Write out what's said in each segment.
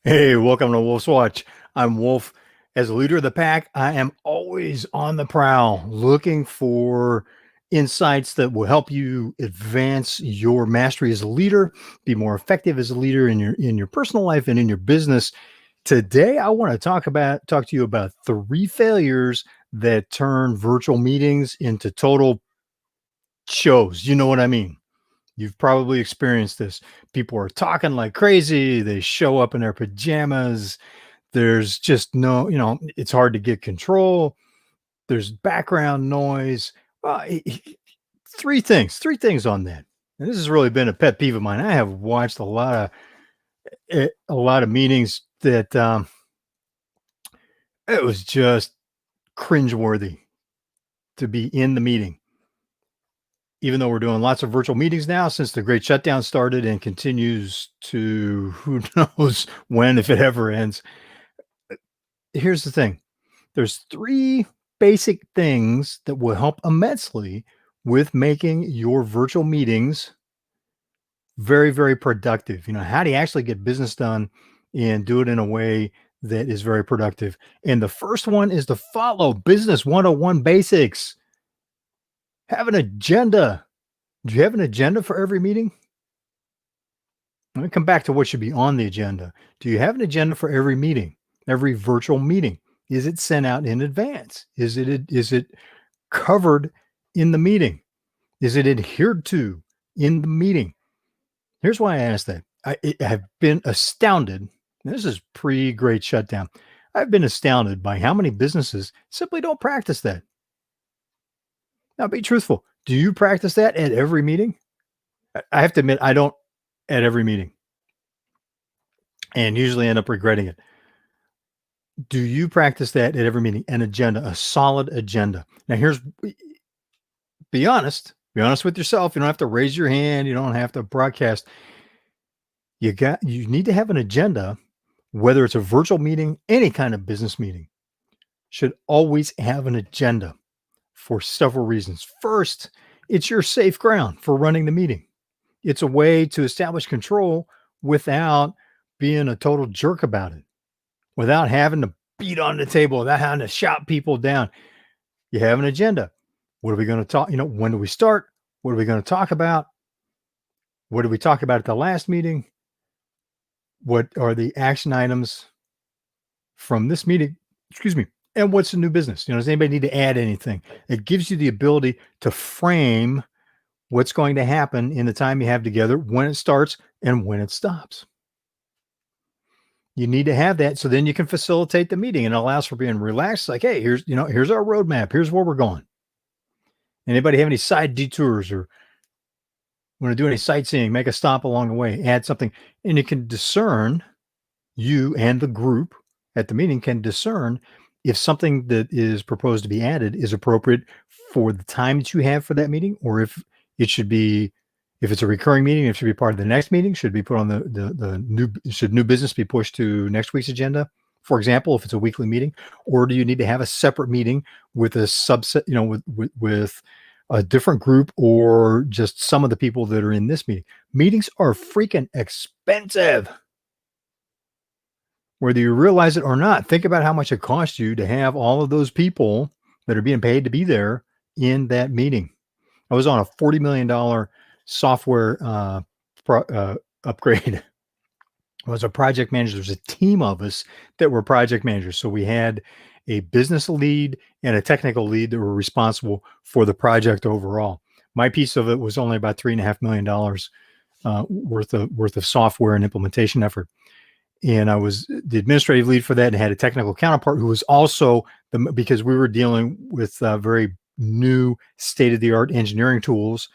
Hey, welcome to Wolf's Watch. I'm Wolf. As a leader of the pack, I am always on the prowl looking for insights that will help you advance your mastery as a leader, be more effective as a leader in your personal life and in your business. Today, I want to talk to you about 3 failures that turn virtual meetings into total shows. You know what I mean? You've probably experienced this. People are talking like crazy. They show up in their pajamas. There's just no, it's hard to get control. There's background noise. Uh, 3 things on that. And this has really been a pet peeve of mine. I have watched a lot of meetings that it was just cringeworthy to be in the meeting. Even though we're doing lots of virtual meetings now since the great shutdown started and continues to who knows when, if it ever ends. Here's the thing. There's 3 basic things that will help immensely with making your virtual meetings very, very productive. How do you actually get business done and do it in a way that is very productive? And the first one is to follow Business 101 basics. Have an agenda. Do you have an agenda for every meeting? Let me come back to what should be on the agenda. Do you have an agenda for every meeting, every virtual meeting? Is it sent out in advance? Is it covered in the meeting? Is it adhered to in the meeting? Here's why I asked that. I have been astounded. This is pre-great shutdown. I've been astounded by how many businesses simply don't practice that. Now, be truthful. Do you practice that at every meeting? I have to admit, I don't at every meeting and usually end up regretting it. Do you practice that at every meeting? An agenda, a solid agenda. Now, be honest. Be honest with yourself. You don't have to raise your hand. You don't have to broadcast. You need to have an agenda, whether it's a virtual meeting, any kind of business meeting, should always have an agenda for several reasons. First, it's your safe ground for running the meeting. It's a way to establish control without being a total jerk about it, without having to beat on the table, without having to shout people down. You have an agenda. What are we going to talk? When do we start? What are we going to talk about? What did we talk about at the last meeting? What are the action items from this meeting? Excuse me. And what's the new business? Does anybody need to add anything? It gives you the ability to frame what's going to happen in the time you have together, when it starts and when it stops. You need to have that so then you can facilitate the meeting, and it allows for being relaxed. Like, hey, here's our roadmap. Here's where we're going. Anybody have any side detours or want to do any sightseeing, make a stop along the way, add something, and you can discern, you and the group at the meeting can discern if something that is proposed to be added is appropriate for the time that you have for that meeting, or if it's a recurring meeting, it should be part of the next meeting, should be put on should new business be pushed to next week's agenda, for example, if it's a weekly meeting, or do you need to have a separate meeting with a subset, with a different group or just some of the people that are in this meeting? Meetings are freaking expensive. Whether you realize it or not, think about how much it costs you to have all of those people that are being paid to be there in that meeting. I was on a $40 million software upgrade. I was a project manager. There's a team of us that were project managers. So we had a business lead and a technical lead that were responsible for the project overall. My piece of it was only about $3.5 million worth of software and implementation effort. And I was the administrative lead for that and had a technical counterpart who was also because we were dealing with very new state-of-the-art engineering tools.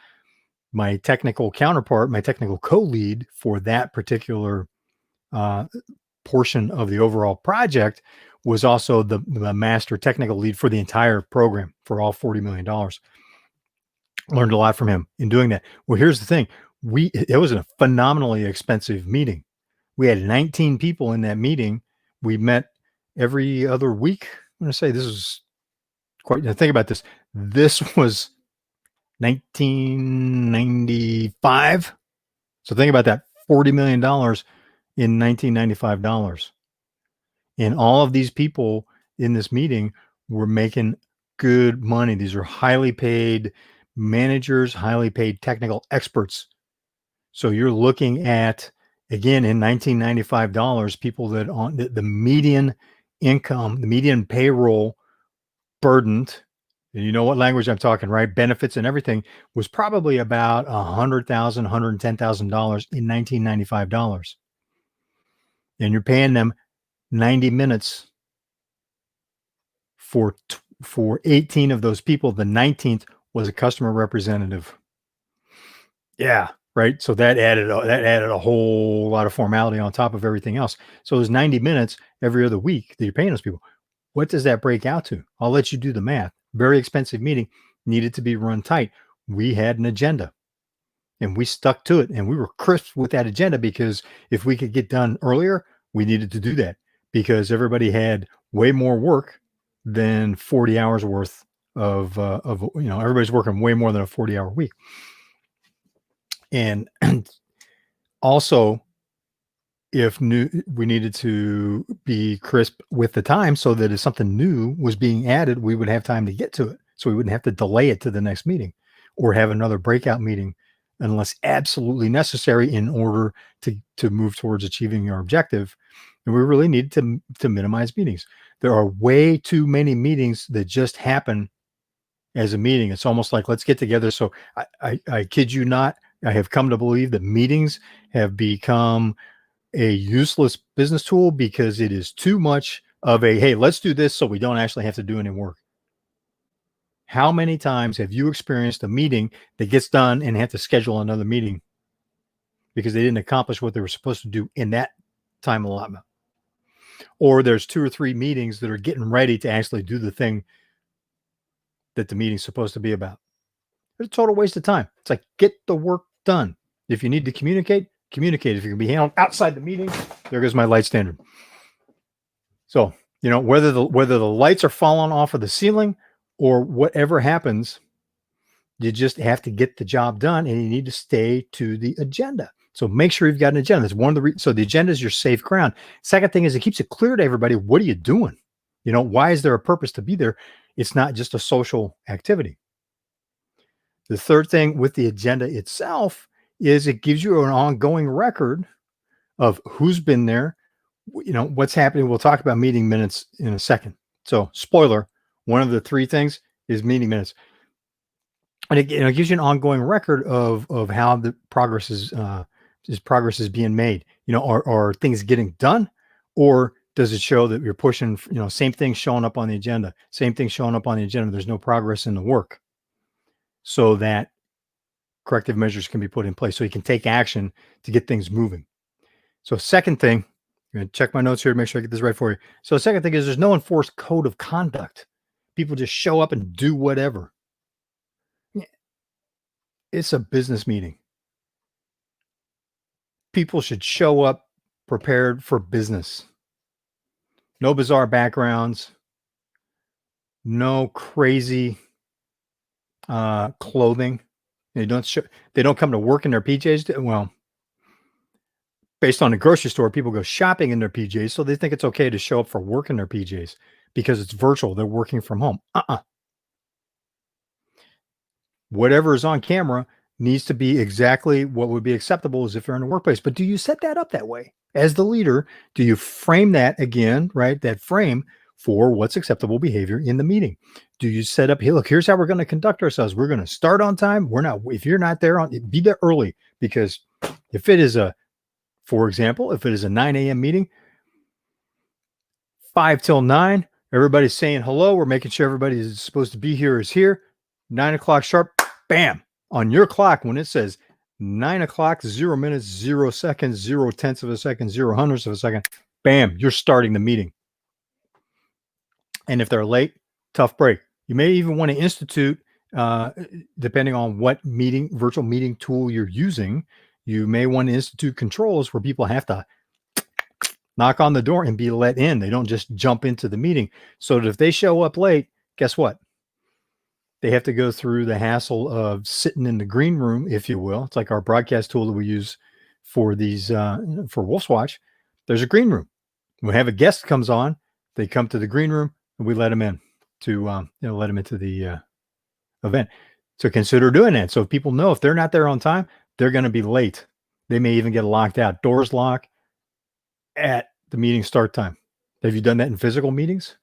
My technical counterpart, my technical co-lead for that particular portion of the overall project, was also the master technical lead for the entire program for all $40 million. Learned a lot from him in doing that. Well, here's the thing. It was a phenomenally expensive meeting. We had 19 people in that meeting. We met every other week. I'm going to say this was quite, think about this. This was 1995. So think about that, $40 million in $1995. And all of these people in this meeting were making good money. These are highly paid managers, highly paid technical experts. So you're looking at, again, in $1995, people that on the median income, the median payroll burdened, and you know what language I'm talking, right? Benefits and everything was probably about $100,000, $110,000 in $1995. And you're paying them 90 minutes for 18 of those people. The 19th was a customer representative. Yeah, right. So that added a whole lot of formality on top of everything else. So it was 90 minutes every other week that you're paying those people. What does that break out to? I'll let you do the math. Very expensive meeting, needed to be run tight. We had an agenda and we stuck to it, and we were crisp with that agenda, because if we could get done earlier, we needed to do that, because everybody had way more work than 40 hours worth of everybody's working way more than a 40-hour week. And also, if we needed to be crisp with the time, so that if something new was being added, we would have time to get to it, so we wouldn't have to delay it to the next meeting or have another breakout meeting unless absolutely necessary in order to move towards achieving your objective. And we really need to minimize meetings. There are way too many meetings that just happen as a meeting. It's almost like, let's get together. So I kid you not, I have come to believe that meetings have become a useless business tool, because it is too much of a, hey, let's do this so we don't actually have to do any work. How many times have you experienced a meeting that gets done and have to schedule another meeting because they didn't accomplish what they were supposed to do in that time allotment? Or there's 2 or 3 meetings that are getting ready to actually do the thing that the meeting's supposed to be about. It's a total waste of time. It's like, get the work done. If you need to communicate, communicate. If you can be handled outside the meeting, there goes my light standard. So, whether the lights are falling off of the ceiling or whatever happens, you just have to get the job done, and you need to stay to the agenda. So make sure you've got an agenda. That's one of the so the agenda is your safe ground. Second thing is, it keeps it clear to everybody, what are you doing? Why is there a purpose to be there? It's not just a social activity. The third thing with the agenda itself is it gives you an ongoing record of who's been there, what's happening. We'll talk about meeting minutes in a second. So, spoiler, one of the 3 things is meeting minutes. And it gives you an ongoing record of how the progress is being made. Are things getting done, or does it show that you're pushing, same thing showing up on the agenda, there's no progress in the work, so that corrective measures can be put in place so you can take action to get things moving. So second thing, I'm going to check my notes here to make sure I get this right for you. So the second thing is, there's no enforced code of conduct. People just show up and do whatever. It's a business meeting. People should show up prepared for business. No bizarre backgrounds. No crazy clothing. They don't come to work in their PJs. Well, based on the grocery store, people go shopping in their PJs, so they think it's okay to show up for work in their PJs because it's virtual. They're working from home. Whatever is on camera needs to be exactly what would be acceptable as if you're in a workplace. But do you set that up that way? As the leader, do you frame that again, right? That frame for what's acceptable behavior in the meeting. Do you set up, hey, look, here's how we're going to conduct ourselves. We're going to start on time. If you're not there be there early, because for example, if it is a 9 a.m. meeting, 5 till 9, everybody's saying hello. We're making sure everybody is supposed to be here is here. 9 o'clock sharp, bam, on your clock, when it says 9 o'clock, 0 minutes, 0 seconds, 0 tenths of a second, 0 hundredths of a second, bam, you're starting the meeting. And if they're late, tough break. You may even want to institute, depending on what virtual meeting tool you're using, you may want to institute controls where people have to knock on the door and be let in. They don't just jump into the meeting. So that if they show up late, guess what? They have to go through the hassle of sitting in the green room, if you will. It's like our broadcast tool that we use for these, for Wolf's Watch. there's a green room. We have a guest comes on, they come to the green room, and we let them in to, let them into the event. So consider doing that. So if people know if they're not there on time, they're going to be late. They may even get locked out. Doors lock at the meeting start time. Have you done that in physical meetings?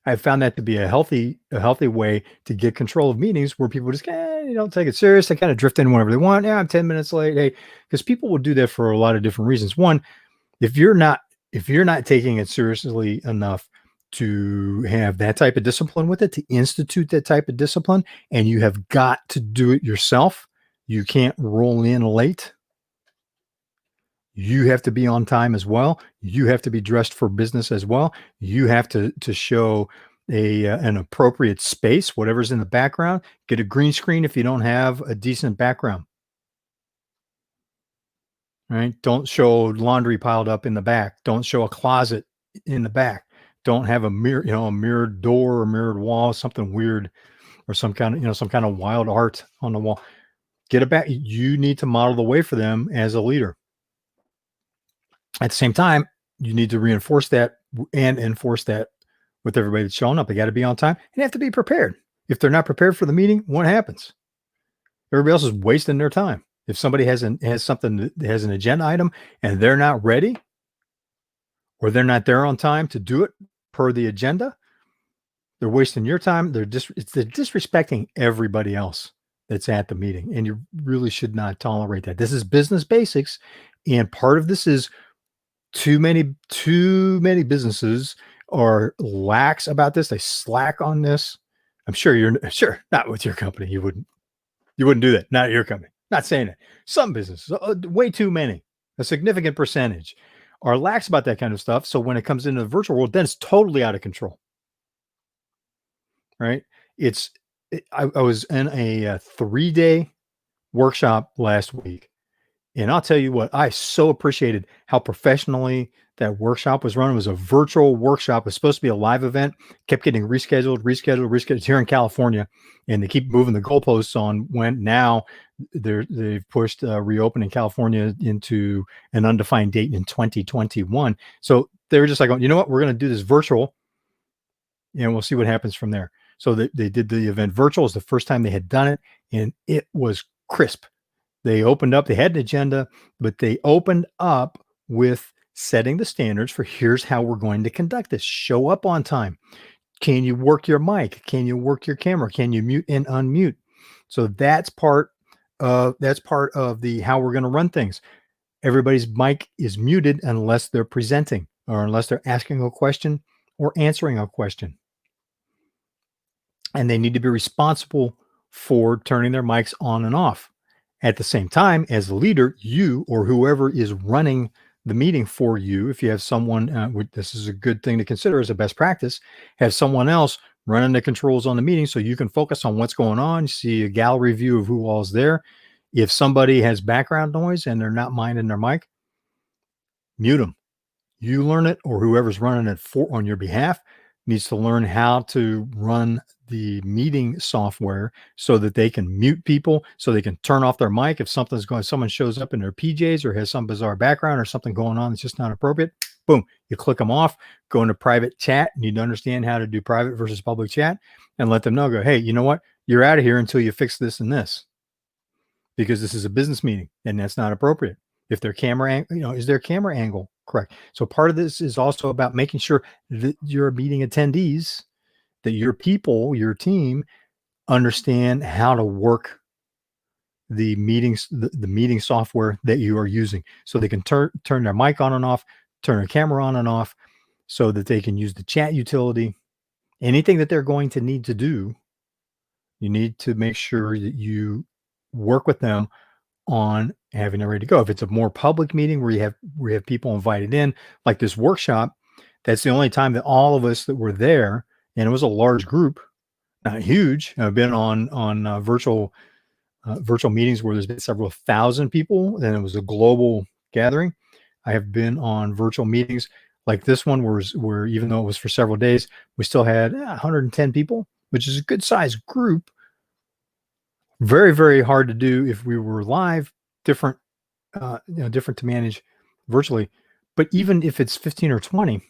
I've found that to be a healthy way to get control of meetings where people just you don't take it serious. They kind of drift in whenever they want. Yeah, I'm 10 minutes late. Hey, because people will do that for a lot of different reasons. One, if you're not taking it seriously enough to have that type of discipline with it, to institute that type of discipline, and you have got to do it yourself, you can't roll in late. You have to be on time as well. You have to be dressed for business as well. You have to show an appropriate space, whatever's in the background. Get a green screen if you don't have a decent background. Right? Don't show laundry piled up in the back. Don't show a closet in the back. Don't have a mirror, a mirrored door or mirrored wall, something weird, or some kind of wild art on the wall. Get it back. You need to model the way for them as a leader. At the same time, you need to reinforce that and enforce that with everybody that's showing up. They got to be on time and they have to be prepared. If they're not prepared for the meeting, what happens? Everybody else is wasting their time. If somebody has something that has an agenda item and they're not ready, or they're not there on time to do it per the agenda, they're wasting your time. They're disrespecting everybody else that's at the meeting, and you really should not tolerate that. This is business basics, and part of this is too many businesses are lax about this. They slack on this. I'm sure not with your company. You wouldn't do that. Not at your company. Not saying it. Some businesses, way too many, a significant percentage are lax about that kind of stuff. So when it comes into the virtual world, then it's totally out of control. Right? I was in a 3-day workshop last week. And I'll tell you what, I so appreciated how professionally that workshop was run. It was a virtual workshop. It was supposed to be a live event, kept getting rescheduled here in California. And they keep moving the goalposts on when now they've pushed reopening California into an undefined date in 2021. So they were just like, you know what, we're going to do this virtual and we'll see what happens from there. So they did the event virtual. It was the first time they had done it, and it was crisp. They opened up, they had an agenda, but they opened up with setting the standards for here's how we're going to conduct this. Show up on time. Can you work your mic? Can you work your camera? Can you mute and unmute? So that's part of the how we're going to run things. Everybody's mic is muted unless they're presenting or unless they're asking a question or answering a question. And they need to be responsible for turning their mics on and off. At the same time, as a leader, you or whoever is running the meeting for you, if you have someone, this is a good thing to consider as a best practice, have someone else running the controls on the meeting so you can focus on what's going on, see a gallery view of who all's there. If somebody has background noise and they're not minding their mic, mute them. You learn it, or whoever's running it on your behalf needs to learn how to run the meeting software so that they can mute people, so they can turn off their mic if someone shows up in their PJs or has some bizarre background or something going on that's just not appropriate. Boom, you click them off, go into private chat. You need to understand how to do private versus public chat and let them know, go, hey, you know what? You're out of here until you fix this and this, because this is a business meeting and that's not appropriate. If their camera, is their camera angle correct? So part of this is also about making sure that your meeting attendees, that your people, your team understand how to work the meetings, the meeting software that you are using, so they can turn their mic on and off, turn their camera on and off, so that they can use the chat utility. Anything that they're going to need to do, you need to make sure that you work with them on having it ready to go. If it's a more public meeting where you have people invited in, like this workshop, that's the only time that all of us that were there, and it was a large group, not huge. I've been on virtual meetings where there's been several thousand people, and it was a global gathering. I have been on virtual meetings like this one, where even though it was for several days, we still had 110 people, which is a good sized group. Very, very hard to do if we were live. Different to manage virtually. But even if it's 15 or 20,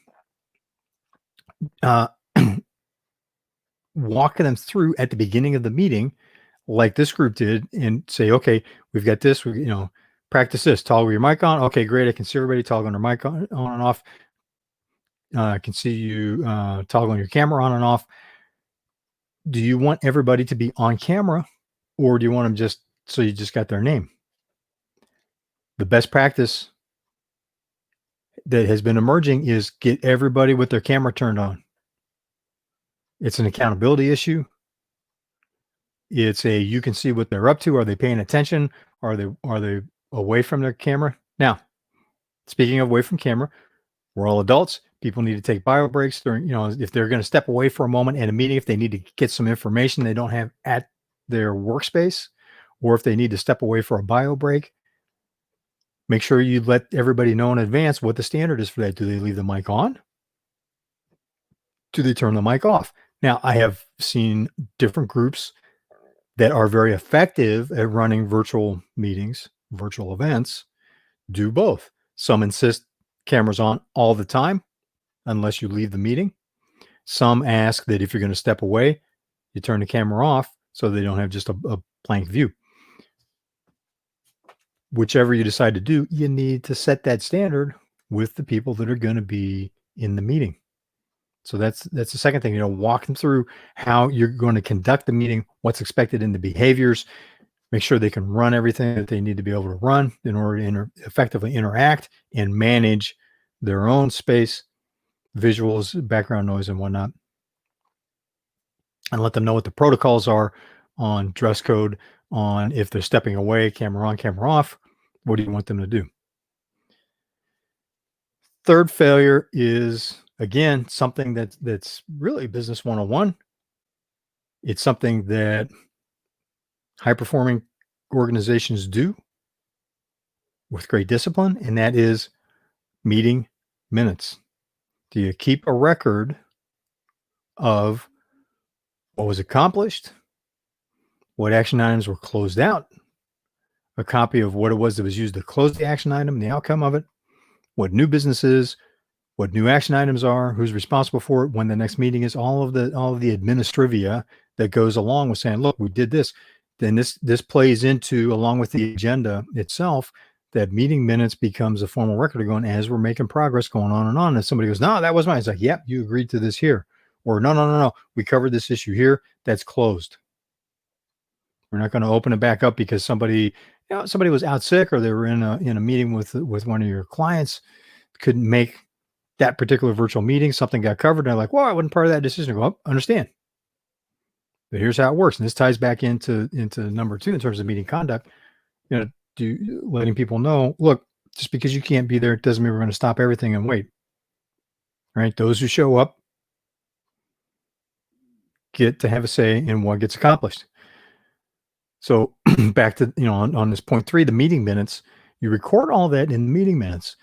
uh, walk them through at the beginning of the meeting, like this group did, and say, okay, we've got this, practice this, toggle your mic on. Okay, great. I can see everybody toggling their mic on and off. I can see you toggling your camera on and off. Do you want everybody to be on camera, or do you want them just so you just got their name? The best practice that has been emerging is get everybody with their camera turned on. It's an accountability issue. It's you can see what they're up to. Are they paying attention? Are they away from their camera? Now, speaking of away from camera, we're all adults. People need to take bio breaks during, if they're going to step away for a moment in a meeting, if they need to get some information they don't have at their workspace, or if they need to step away for a bio break, make sure you let everybody know in advance what the standard is for that. Do they leave the mic on? Do they turn the mic off? Now, I have seen different groups that are very effective at running virtual meetings, virtual events, do both. Some insist cameras on all the time, unless you leave the meeting. Some ask that if you're going to step away, you turn the camera off so they don't have just a blank view. Whichever you decide to do, you need to set that standard with the people that are going to be in the meeting. So that's the second thing, walk them through how you're going to conduct the meeting, what's expected in the behaviors, make sure they can run everything that they need to be able to run in order to effectively interact and manage their own space, visuals, background noise, and whatnot. And let them know what the protocols are on dress code, on if they're stepping away, camera on, camera off. What do you want them to do? Third failure is, again, something that's really business 101. It's something that high-performing organizations do with great discipline, and that is meeting minutes. Do you keep a record of what was accomplished, what action items were closed out, a copy of what it was that was used to close the action item, the outcome of it, what new business is, what new action items are, who's responsible for it, when the next meeting is, all of the administrivia that goes along with saying, look, we did this. Then this plays into, along with the agenda itself, that meeting minutes becomes a formal record of going, as we're making progress, going on and on. And somebody goes, no, that was mine. It's like, yep, you agreed to this here. Or no, we covered this issue here. That's closed. We're not going to open it back up because somebody was out sick, or they were in a meeting with one of your clients, couldn't make that particular virtual meeting. Something got covered. And they're like, well, I wasn't part of that decision. I go, understand. But here's how it works. And this ties back into number 2 in terms of meeting conduct. Letting people know, look, just because you can't be there, it doesn't mean we're going to stop everything and wait. Right? Those who show up get to have a say in what gets accomplished. So back to, on this point 3, the meeting minutes, you record all that in the meeting minutes.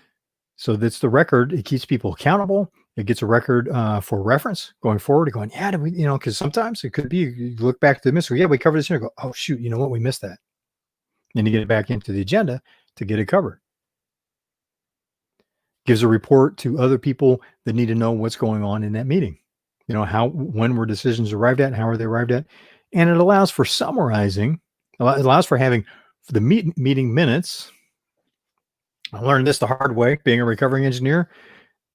So that's the record. It keeps people accountable. It gets a record for reference going forward. Going, yeah, did we, because sometimes it could be, you look back to the mystery. Yeah, we covered this here. Go, oh, shoot, you know what? We missed that. And you get it back into the agenda to get it covered. Gives a report to other people that need to know what's going on in that meeting. When were decisions arrived at? How are they arrived at? And it allows for summarizing. It allows for having the meeting minutes. I learned this the hard way, being a recovering engineer.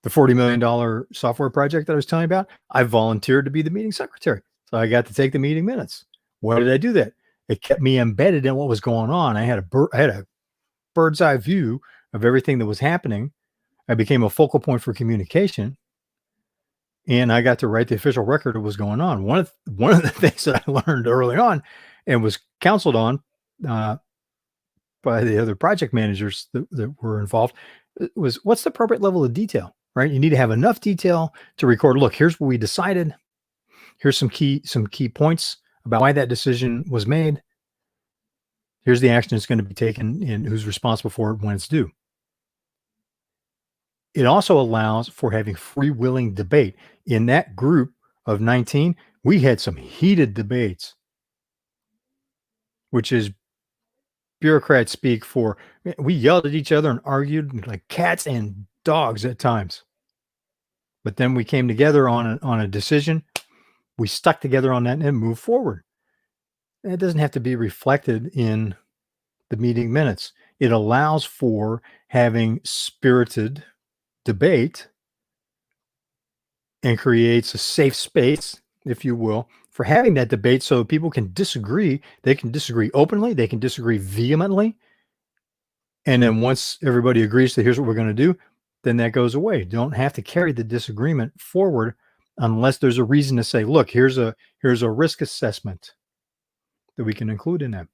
The $40 million software project that I was telling you about, I volunteered to be the meeting secretary. So I got to take the meeting minutes. Why did I do that? It kept me embedded in what was going on. I had a bird's eye view of everything that was happening. I became a focal point for communication, and I got to write the official record of what was going on. One of the things that I learned early on and was counseled on by the other project managers that were involved was, what's the appropriate level of detail, right? You need to have enough detail to record, look, here's what we decided. Here's some key points about why that decision was made. Here's the action that's going to be taken and who's responsible for it when it's due. It also allows for having free-willing debate. In that group of 19, we had some heated debates, which is bureaucrats speak for, we yelled at each other and argued like cats and dogs at times. But then we came together on a decision. We stuck together on that and moved forward. And it doesn't have to be reflected in the meeting minutes. It allows for having spirited debate and creates a safe space, if you will, for having that debate so people can disagree. They can disagree openly, they can disagree vehemently. And then once everybody agrees that here's what we're going to do, then that goes away. You don't have to carry the disagreement forward unless there's a reason to say, look, here's a risk assessment that we can include in that.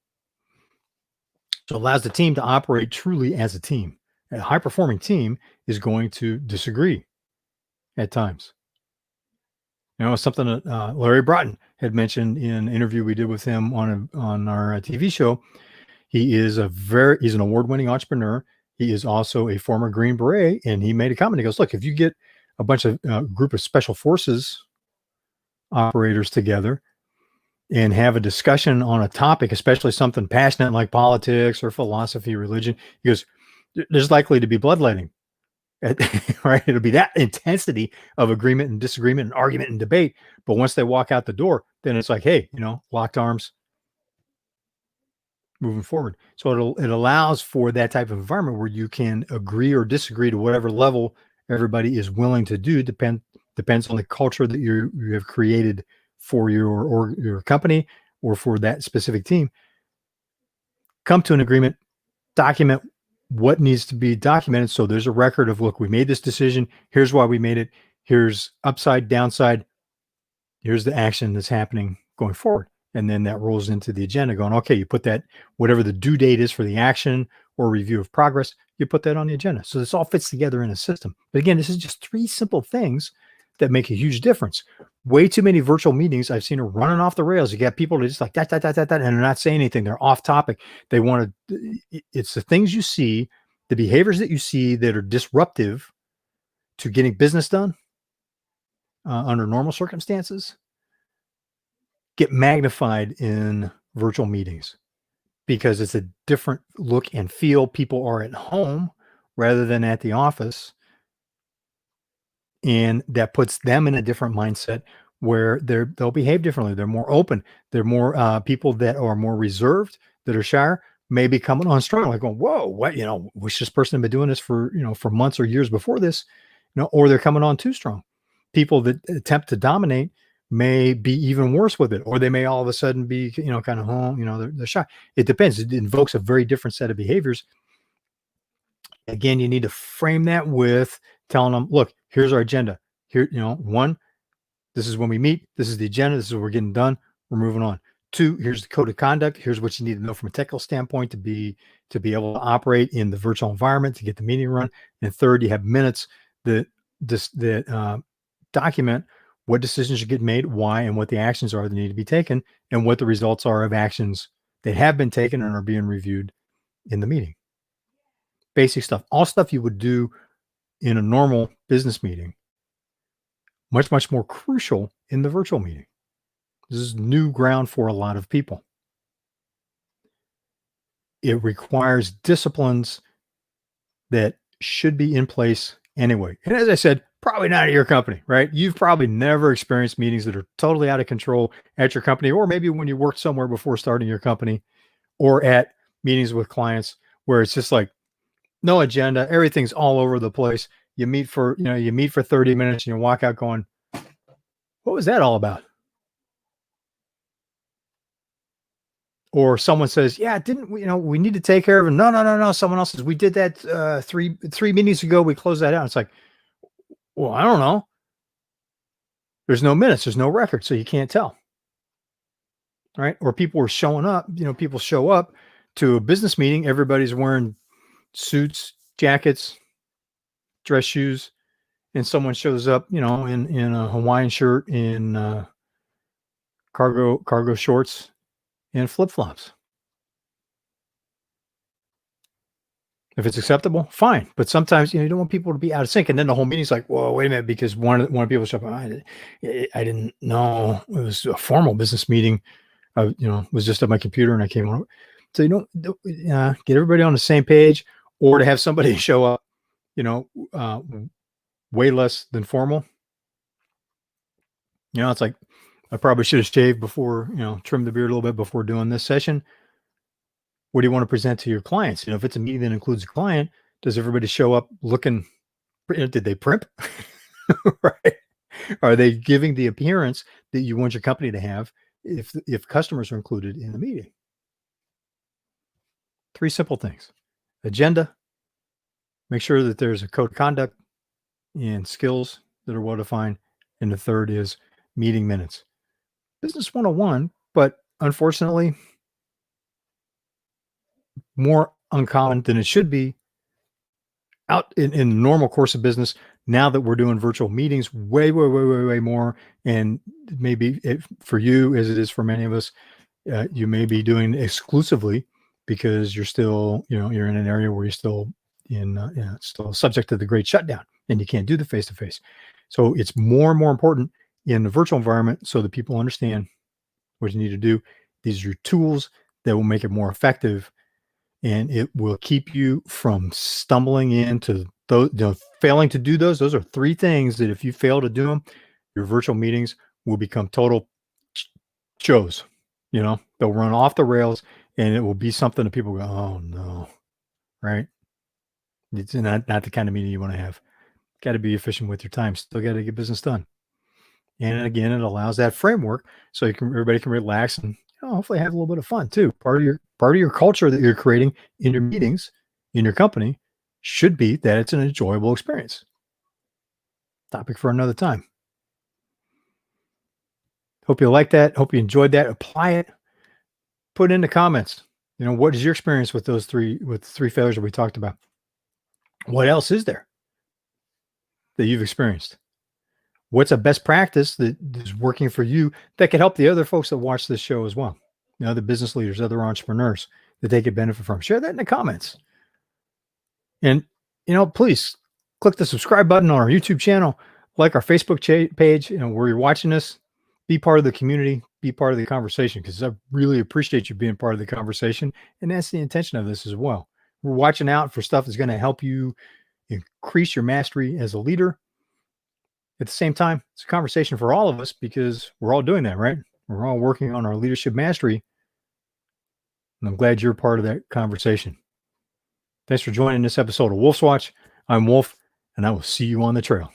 So it allows the team to operate truly as a team. A high performing team is going to disagree at times. You know, something that Larry Broughton had mentioned in an interview we did with him on our TV show. He's an award-winning entrepreneur. He is also a former Green Beret, and he made a comment. He goes, look, if you get a bunch of group of special forces operators together and have a discussion on a topic, especially something passionate like politics or philosophy, religion, he goes, there's likely to be bloodletting. Right? It'll be that intensity of agreement and disagreement and argument and debate. But once they walk out the door, then it's like, hey, locked arms, moving forward. So it allows for that type of environment where you can agree or disagree to whatever level everybody is willing to do. Depends on the culture that you have created for your company or for that specific team. Come to an agreement, document what needs to be documented. So there's a record of, look, we made this decision. Here's why we made it. Here's upside, downside. Here's the action that's happening going forward. And then that rolls into the agenda going, okay, you put that, whatever the due date is for the action or review of progress, you put that on the agenda. So this all fits together in a system. But again, this is just 3 simple things that make a huge difference. Way too many virtual meetings I've seen are running off the rails. You got people that just like that, and they're not saying anything. They're off topic. They want to, it's the things you see, the behaviors that you see that are disruptive to getting business done under normal circumstances get magnified in virtual meetings because it's a different look and feel. People are at home rather than at the office. And that puts them in a different mindset where they'll behave differently. They're more open. They're more people that are more reserved, that are shyer, may be coming on strong, like going, whoa, what, wish this person had been doing this for months or years before this, or they're coming on too strong. People that attempt to dominate may be even worse with it, or they may all of a sudden be, kind of home, they're shy. It depends. It invokes a very different set of behaviors. Again, you need to frame that with telling them, look, here's our agenda. Here, 1, this is when we meet. This is the agenda. This is what we're getting done. We're moving on. 2, here's the code of conduct. Here's what you need to know from a technical standpoint to be able to operate in the virtual environment to get the meeting run. And 3rd, you have minutes that document what decisions should get made, why, and what the actions are that need to be taken, and what the results are of actions that have been taken and are being reviewed in the meeting. Basic stuff, all stuff you would do in a normal business meeting, much, much more crucial in the virtual meeting. This is new ground for a lot of people. It requires disciplines that should be in place anyway. And as I said, probably not at your company, right? You've probably never experienced meetings that are totally out of control at your company, or maybe when you worked somewhere before starting your company, or at meetings with clients where it's just like no agenda, everything's all over the place. You meet for 30 minutes and you walk out going, what was that all about? Or someone says, yeah, didn't we, we need to take care of it. No. Someone else says, we did that three meetings ago. We closed that out. It's like, well, I don't know. There's no minutes. There's no record. So you can't tell. All right. Or people are showing up, people show up to a business meeting. Everybody's wearing suits, jackets, dress shoes. And someone shows up, in a Hawaiian shirt, in cargo shorts, and flip-flops. If it's acceptable, fine. But sometimes, you don't want people to be out of sync. And then the whole meeting's like, whoa, wait a minute, because one of the people show up, I didn't know it was a formal business meeting. I, was just at my computer and I came on. So, get everybody on the same page, or to have somebody show up you know, way less than formal. It's like I probably should have shaved before, trimmed the beard a little bit before doing this session. What do you want to present to your clients? If it's a meeting that includes a client, does everybody show up looking, did they primp? Right? Are they giving the appearance that you want your company to have if customers are included in the meeting? 3 simple things. Agenda, make sure that there's a code of conduct and skills that are well defined. And the third is meeting minutes. Business 101, but unfortunately, more uncommon than it should be out in the normal course of business. Now that we're doing virtual meetings, way, way, way, way, way more. And maybe for you, as it is for many of us, you may be doing exclusively because you're still, you're in an area where you're still still subject to the great shutdown and you can't do the face-to-face. So it's more and more important in the virtual environment so that people understand what you need to do. These are your tools that will make it more effective, and it will keep you from stumbling into those, failing to do those. Those are 3 things that if you fail to do them, your virtual meetings will become total shows. They'll run off the rails and it will be something that people go, oh no, right? It's not the kind of meeting you want to have. Got to be efficient with your time. Still got to get business done. And again, it allows that framework so everybody can relax and hopefully have a little bit of fun too. Part of your culture that you're creating in your meetings, in your company, should be that it's an enjoyable experience. Topic for another time. Hope you like that. Hope you enjoyed that. Apply it. Put in the comments. What is your experience with those 3 failures that we talked about? What else is there that you've experienced? What's a best practice that is working for you that could help the other folks that watch this show as well? Other business leaders, other entrepreneurs that they could benefit from. Share that in the comments. And, please click the subscribe button on our YouTube channel, like our Facebook page, where you're watching this. Be part of the community, be part of the conversation, because I really appreciate you being part of the conversation. And that's the intention of this as well. We're watching out for stuff that's going to help you increase your mastery as a leader. At the same time, it's a conversation for all of us because we're all doing that, right? We're all working on our leadership mastery. And I'm glad you're part of that conversation. Thanks for joining this episode of Wolf's Watch. I'm Wolf, and I will see you on the trail.